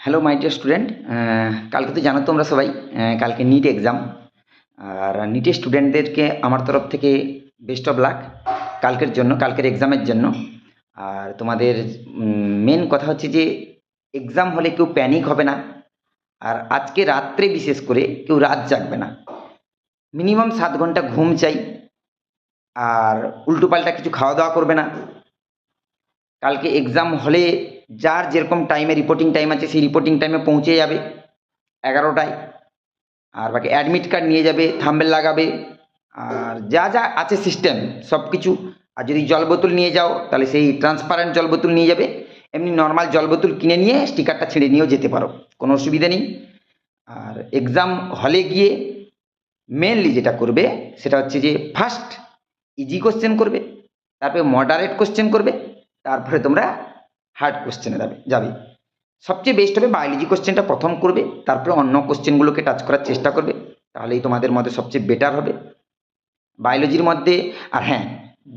Hello my dear student, কালকে তো জানো তোমরা সবাই কালকে নিট এক্সাম। আর নিটের স্টুডেন্টদেরকে আমার তরফ থেকে বেস্ট অফ লাক কালকের জন্য, কালকের এক্সামের জন্য। আর তোমাদের মেন কথা হচ্ছে যে এক্সাম হলে কেউ প্যানিক হবে না। আর আজকে রাত্রে বিশেষ করে কেউ রাত জাগবে না। মিনিমাম 7 ঘন্টা ঘুম চাই। আর উল্টোপাল্টা কিছু খাওয়া দাওয়া করবে না। কালকে এক্সাম হলে যার যেরকম টাইমে রিপোর্টিং টাইম আছে সেই রিপোর্টিং টাইমে পৌঁছে যাবে 11টায়। আর বাকি অ্যাডমিট কার্ড নিয়ে যাবে, থাম্বেল লাগাবে, আর যা যা আছে সিস্টেম সব কিছু। আর যদি জল বোতল নিয়ে যাও তাহলে সেই ট্রান্সপারেন্ট জল বোতল নিয়ে যাবে। এমনি নর্মাল জল বোতল কিনে নিয়ে স্টিকারটা ছিঁড়ে নিয়েও যেতে পারো, কোনো অসুবিধা নেই। আর এক্সাম হলে গিয়ে মেনলি যেটা করবে সেটা হচ্ছে যে ফার্স্ট ইজি কোশ্চেন করবে, তারপরে মডারেট কোশ্চেন করবে, তারপরে তোমরা হার্ড কোশ্চেনে যাবে। সবচেয়ে বেস্ট হবে বায়োলজি কোশ্চেনটা প্রথম করবে, তারপরে অন্য কোশ্চেনগুলোকে টাচ করার চেষ্টা করবে, তাহলেই তোমাদের মধ্যে সবচেয়ে বেটার হবে বায়োলজির মধ্যে। আর হ্যাঁ,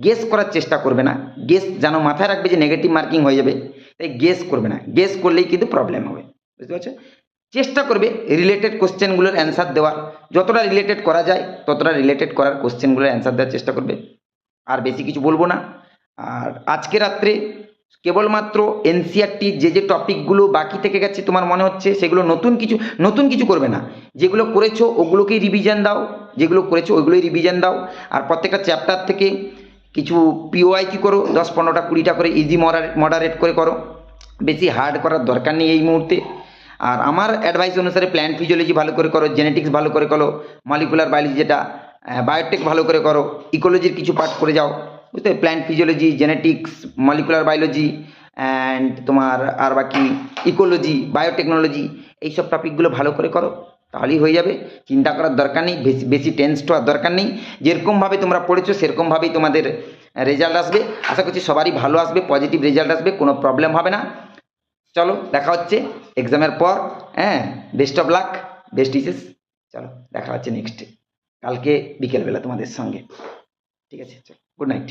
গেস করার চেষ্টা করবে না। গেস যেন মাথায় রাখবে যে নেগেটিভ মার্কিং হয়ে যাবে, তাই গেস করবে না। গেস করলেই কিন্তু প্রবলেম হবে, বুঝতে পারছো? চেষ্টা করবে রিলেটেড কোশ্চেনগুলোর অ্যান্সার দেওয়ার, যতটা রিলেটেড করা যায় ততটা রিলেটেড করার কোশ্চেনগুলোর অ্যান্সার দেওয়ার চেষ্টা করবে। আর বেশি কিছু বলবো না। আর আজকে রাত্রে কেবলমাত্র এনসিআরটি যে টপিকগুলো বাকি থেকে গেছে তোমার মনে হচ্ছে সেগুলো নতুন কিছু করবে না। যেগুলো করেছো ওগুলোকেই রিভিশন দাও, যেগুলো করেছো ওইগুলোই রিভিশন দাও। আর প্রত্যেকটা চ্যাপ্টার থেকে কিছু পিওআইকিউ করো, 10-15টা 20টা করে, ইজি মডারেট করে করো। বেশি হার্ড করার দরকার নেই এই মুহূর্তে। আর আমার অ্যাডভাইস অনুসারে প্ল্যান্ট ফিজিওলজি ভালো করে করো, জেনেটিক্স ভালো করে করো, মলিকুলার বায়োলজি যেটা বায়োটেক ভালো করে করো, ইকোলজির কিছু পার্ট করে যাও, বুঝতে? Plant physiology, genetics, molecular biology and তোমার আর বাকি ইকোলজি, বায়োটেকনোলজি, এইসব টপিকগুলো ভালো করে করো, তাহলেই হয়ে যাবে। চিন্তা করার দরকার নেই, বেশি বেশি টেন্স হওয়ার দরকার নেই। যেরকমভাবে তোমরা পড়েছো সেরকমভাবেই তোমাদের রেজাল্ট আসবে। আশা করছি সবারই ভালো আসবে, পজিটিভ রেজাল্ট আসবে, কোনো প্রবলেম হবে না। চলো দেখা হচ্ছে এক্সামের পর। হ্যাঁ, best of luck, best wishes. চলো দেখা হচ্ছে নেক্সট কালকে বিকেলবেলা তোমাদের সঙ্গে, ঠিক আছে? চলো, গুড নাইট।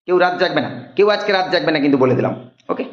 কেউ রাত জাগবে না, কেউ আজকে রাত জাগবে না কিন্তু বলে দিলাম, ওকে?